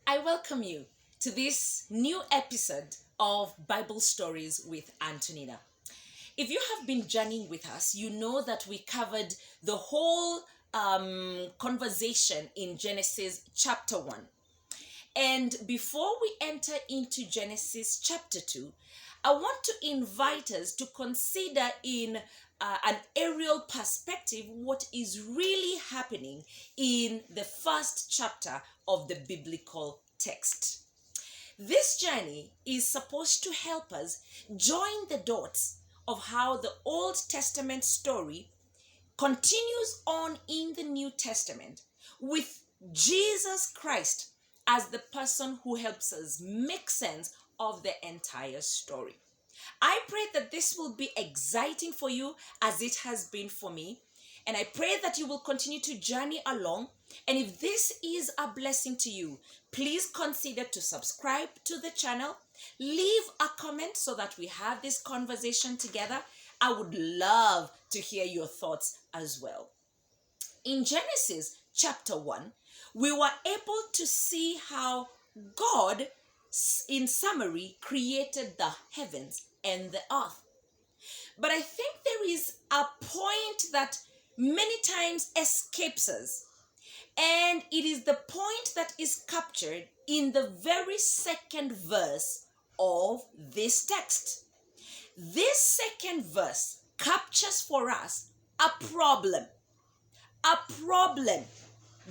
I welcome you to this new episode of Bible Stories with Antoninah. If you have been journeying with us, you know that we covered the whole conversation in Genesis chapter 1. And before we enter into Genesis chapter 2, I want to invite us to consider in an aerial perspective what is really happening in the first chapter of the biblical text. This journey is supposed to help us join the dots of how the Old Testament story continues on in the New Testament with Jesus Christ as the person who helps us make sense of the entire story. I pray that this will be exciting for you as it has been for me. And I pray that you will continue to journey along. And if this is a blessing to you, please consider to subscribe to the channel. Leave a comment so that we have this conversation together. I would love to hear your thoughts as well. In Genesis chapter 1, we were able to see how God, in summary, created the heavens and the earth. But I think there is a point that many times escapes us. And it is the point that is captured in the very second verse of this text. This second verse captures for us a problem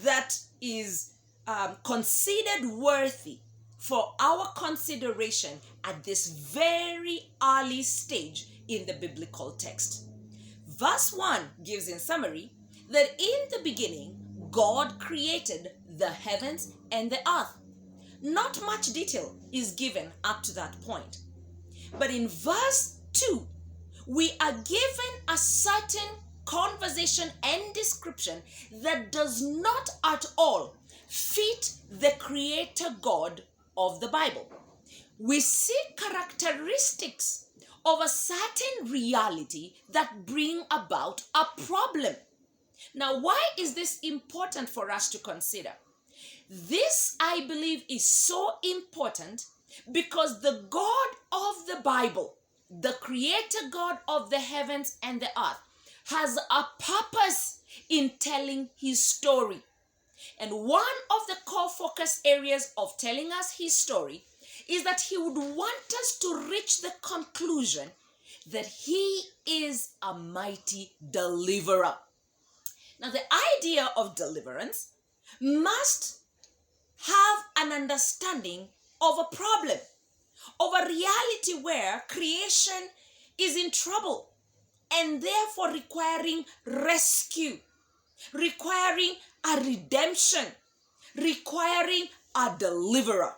that is considered worthy for our consideration at this very early stage in the biblical text. Verse 1 gives in summary that in the beginning, God created the heavens and the earth. Not much detail is given up to that point. But in verse 2, we are given a certain conversation and description that does not at all fit the Creator God of the Bible. We see characteristics of a certain reality that bring about a problem. Now, why is this important for us to consider? This, I believe, is so important because the God of the Bible, the Creator God of the heavens and the earth, has a purpose in telling his story. And one of the core focus areas of telling us his story is that he would want us to reach the conclusion that he is a mighty deliverer. Now, the idea of deliverance must have an understanding of a problem, of a reality where creation is in trouble and therefore requiring rescue, requiring a redemption, requiring a deliverer.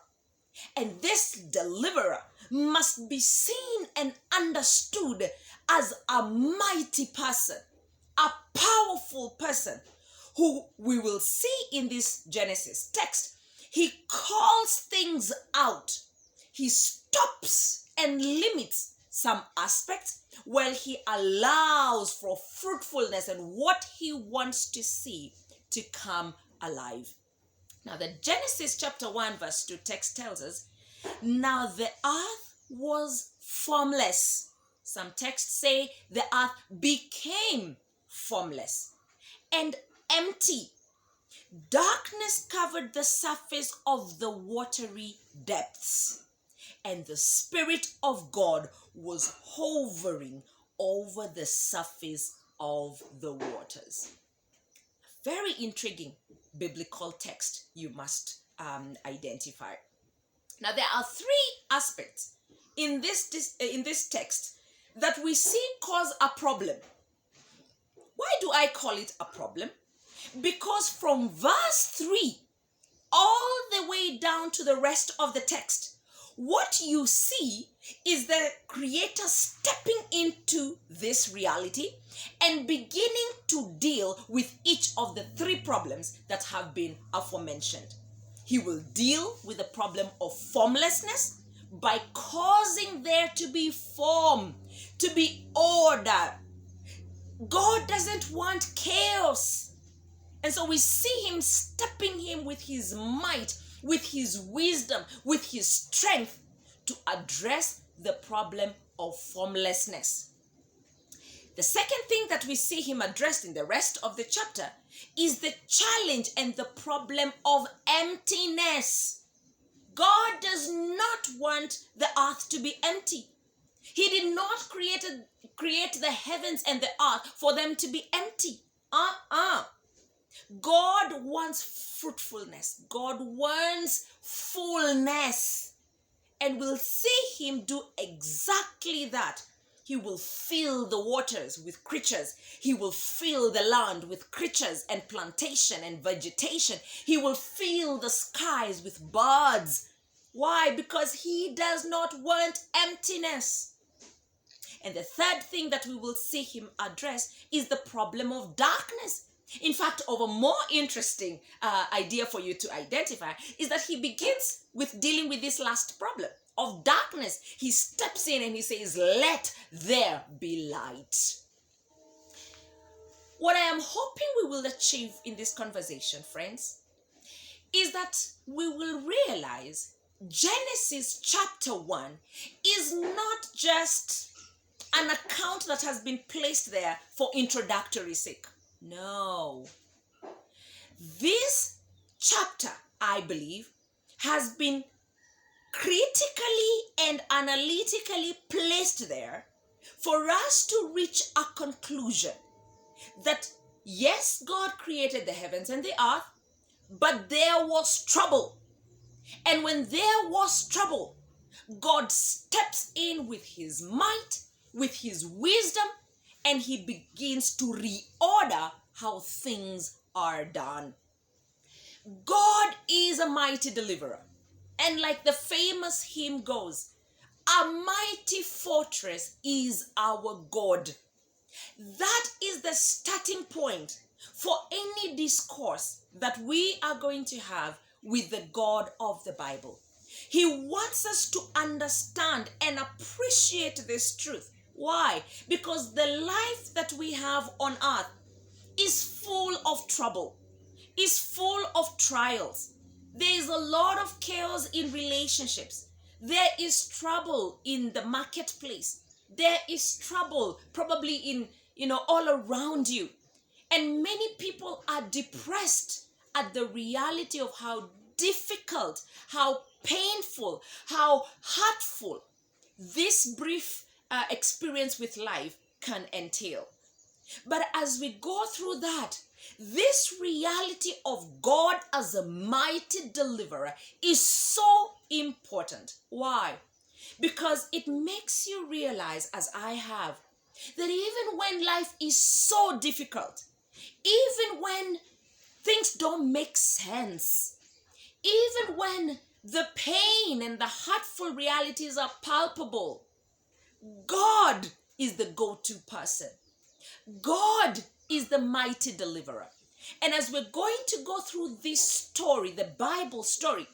And this deliverer must be seen and understood as a mighty person, a powerful person who we will see in this Genesis text. He calls things out. He stops and limits some aspects while he allows for fruitfulness and what he wants to see to come alive. Now, the Genesis chapter 1 verse 2 text tells us, now the earth was formless. Some texts say the earth became formless and empty. Darkness covered the surface of the watery depths, and the Spirit of God was hovering over the surface of the waters. Very intriguing biblical text you must identify. Now, there are three aspects in this text that we see cause a problem. Why do I call it a problem? Because from verse 3 all the way down to the rest of the text, what you see is the Creator stepping into this reality and beginning to deal with each of the three problems that have been aforementioned. He will deal with the problem of formlessness by causing there to be form, to be order. God doesn't want chaos. And so we see him stepping in with his might, with his wisdom, with his strength to address the problem of formlessness. The second thing that we see him addressed in the rest of the chapter is the challenge and the problem of emptiness. God does not want the earth to be empty. He did not create the heavens and the earth for them to be empty. God wants fruitfulness. God wants fullness. And we'll see him do exactly that. He will fill the waters with creatures. He will fill the land with creatures and plantation and vegetation. He will fill the skies with birds. Why? Because he does not want emptiness. And the third thing that we will see him address is the problem of darkness. In fact, of a more interesting idea for you to identify is that he begins with dealing with this last problem of darkness. He steps in and he says, "Let there be light." What I am hoping we will achieve in this conversation, friends, is that we will realize Genesis chapter 1 is not just an account that has been placed there for introductory sake. No. This chapter, I believe, has been critically and analytically placed there for us to reach a conclusion that yes, God created the heavens and the earth, but there was trouble. And when there was trouble, God steps in with his might, with his wisdom, and he begins to reorder how things are done. God is a mighty deliverer. And like the famous hymn goes, "A mighty fortress is our God." That is the starting point for any discourse that we are going to have with the God of the Bible. He wants us to understand and appreciate this truth. Why? Because the life that we have on earth is full of trouble, is full of trials. There is a lot of chaos in relationships. There is trouble in the marketplace. There is trouble probably in, all around you. And many people are depressed at the reality of how difficult, how painful, how hurtful this brief experience with life can entail. But as we go through that, this reality of God as a mighty deliverer is so important. Why? Because it makes you realize, as I have, that even when life is so difficult, even when things don't make sense, even when the pain and the hurtful realities are palpable, God is the go-to person. God is the mighty deliverer. And as we're going to go through this story, the Bible story,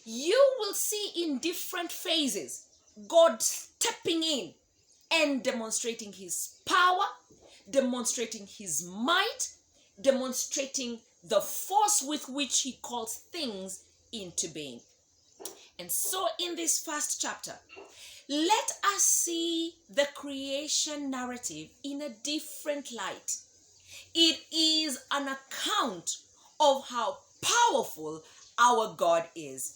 you will see in different phases God stepping in and demonstrating his power, demonstrating his might, demonstrating the force with which he calls things into being. And so in this first chapter, let us see the creation narrative in a different light. It is an account of how powerful our God is.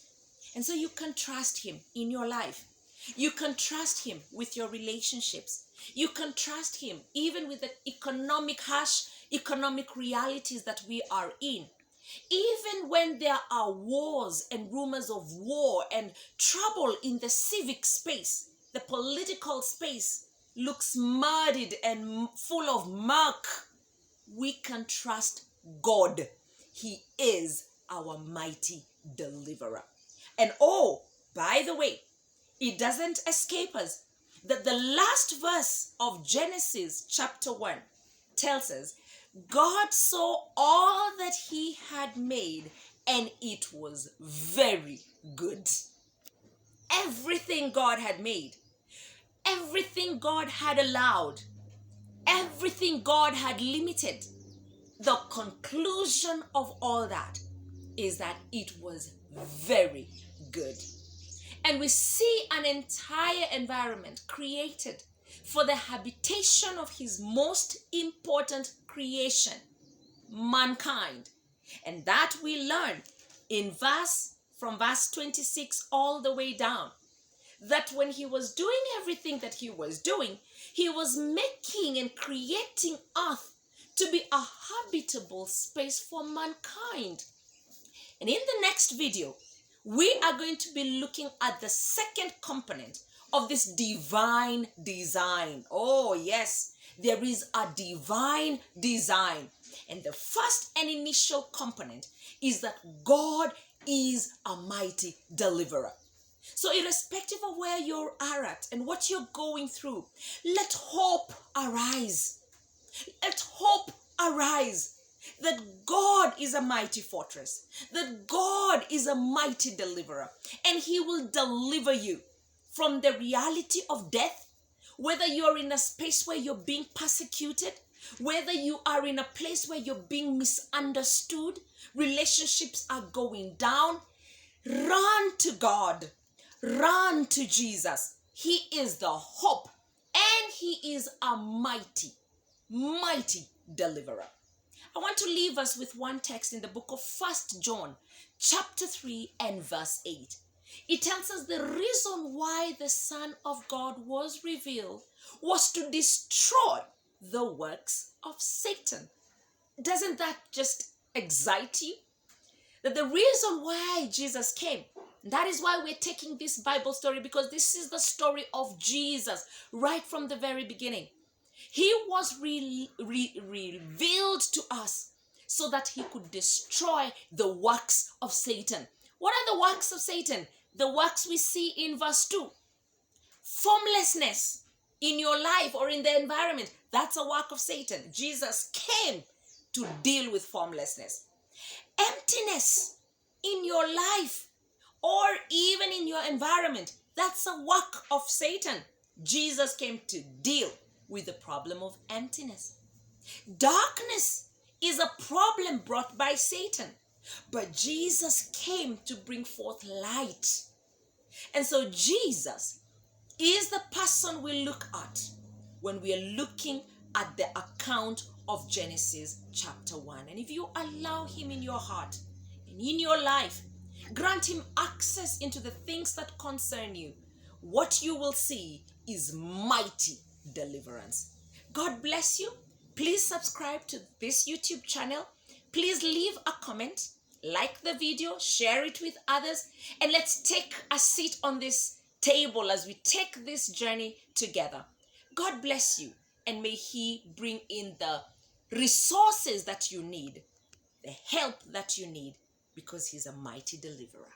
And so you can trust him in your life. You can trust him with your relationships. You can trust him even with the harsh economic realities that we are in. Even when there are wars and rumors of war and trouble in the civic space, the political space looks muddied and full of murk, we can trust God. He is our mighty deliverer. And oh, by the way, it doesn't escape us that the last verse of Genesis chapter 1 tells us God saw all that he had made and it was very good. Everything God had made, everything God had allowed, everything God had limited, the conclusion of all that is that it was very good. And we see an entire environment created for the habitation of his most important creation, mankind. And that we learn from verse 26 all the way down, that when he was doing everything that he was doing, he was making and creating earth to be a habitable space for mankind. And in the next video, we are going to be looking at the second component of this divine design. Oh yes, there is a divine design. And the first and initial component is that God is a mighty deliverer. So irrespective of where you are at and what you're going through, let hope arise. Let hope arise that God is a mighty fortress, that God is a mighty deliverer, and he will deliver you from the reality of death, whether you're in a space where you're being persecuted, whether you are in a place where you're being misunderstood, relationships are going down. Run to God. Run to Jesus. He is the hope, and he is a mighty, mighty deliverer. I want to leave us with one text in the book of 1 John, chapter 3 and verse 8. It tells us the reason why the Son of God was revealed was to destroy the works of Satan. Doesn't that just excite you? That the reason why Jesus came, that is why we're taking this Bible story, because this is the story of Jesus right from the very beginning. He was revealed to us so that he could destroy the works of Satan. What are the works of Satan? The works we see in verse 2. Formlessness in your life or in the environment, that's a work of Satan. Jesus came to deal with formlessness. Emptiness in your life or even in your environment, that's a work of Satan. Jesus came to deal with the problem of emptiness. Darkness is a problem brought by Satan, but Jesus came to bring forth light. And so Jesus is the person we look at when we are looking at the account of Genesis chapter 1. And if you allow him in your heart and in your life, grant him access into the things that concern you, what you will see is mighty deliverance. God bless you. Please subscribe to this YouTube channel. Please leave a comment, like the video, share it with others, and let's take a seat on this table as we take this journey together. God bless you, and may he bring in the resources that you need, the help that you need, because he's a mighty deliverer.